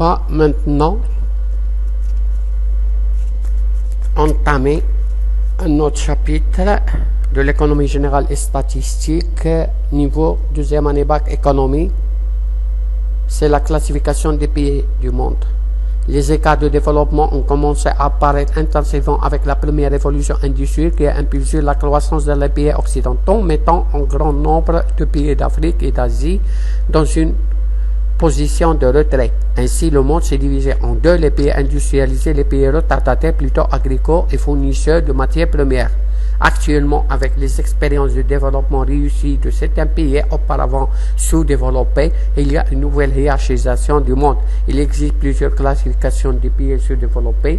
va maintenant entamer un autre chapitre de l'économie générale et statistique, niveau deuxième année bac économie. C'est la classification des pays du monde. Les écarts de développement ont commencé à apparaître intensivement avec la première révolution industrielle qui a impulsé la croissance des pays occidentaux, mettant un grand nombre de pays d'Afrique et d'Asie dans une position de retrait. Ainsi, le monde s'est divisé en deux, les pays industrialisés, les pays retardataires, plutôt agricoles et fournisseurs de matières premières. Actuellement, avec les expériences de développement réussies de certains pays auparavant sous-développés, il y a une nouvelle hiérarchisation du monde. Il existe plusieurs classifications des pays sous-développés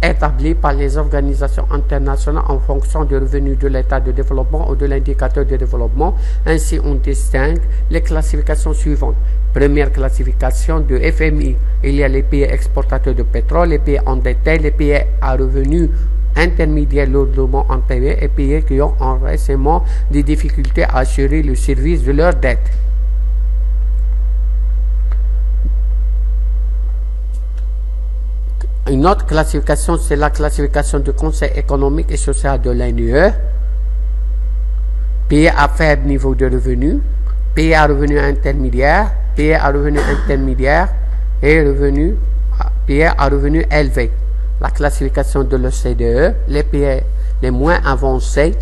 établies par les organisations internationales en fonction du revenu de l'état de développement ou de l'indicateur de développement. Ainsi, on distingue les classifications suivantes. Première classification de FMI. Il y a les pays exportateurs de pétrole, les pays endettés, les pays à revenus intermédiaires lourdement endettés et pays qui ont récemment des difficultés à assurer le service de leurs dettes. Une autre classification, c'est la classification du Conseil économique et social de l'UE. Pays à faible niveau de revenu, pays à revenus intermédiaires, pays à revenus intermédiaires et pays à revenus élevés. La classification de l'OCDE, les pays les moins avancés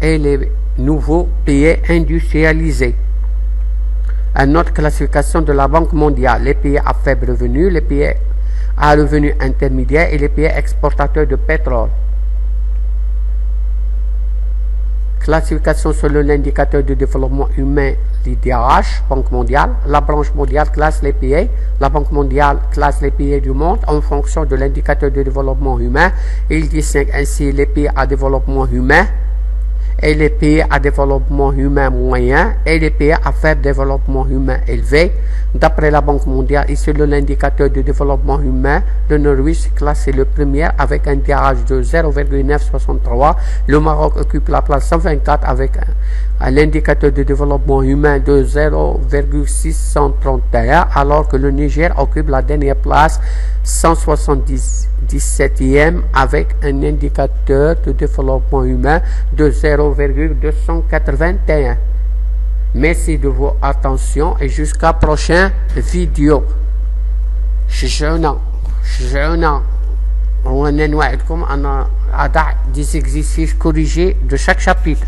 et les nouveaux pays industrialisés. Une autre classification de la Banque mondiale, les pays à faible revenu, les pays à revenus intermédiaires et les pays exportateurs de pétrole. Classification selon l'indicateur de développement humain, l'IDH, Banque mondiale. La branche mondiale classe les pays. La Banque mondiale classe les pays du monde en fonction de l'indicateur de développement humain. Il distingue ainsi les pays à développement humain et les pays à développement humain moyen et les pays à faible développement humain élevé. D'après la Banque mondiale et selon l'indicateur de développement humain, le Norvège est classé le premier avec un DH de 0,963. Le Maroc occupe la place 124 avec l'indicateur de développement humain de 0,631, alors que le Niger occupe la dernière place 177e avec un indicateur de développement humain de 0,281. Merci de votre attention et jusqu'à prochaine vidéo. On a des exercices corrigés de chaque chapitre.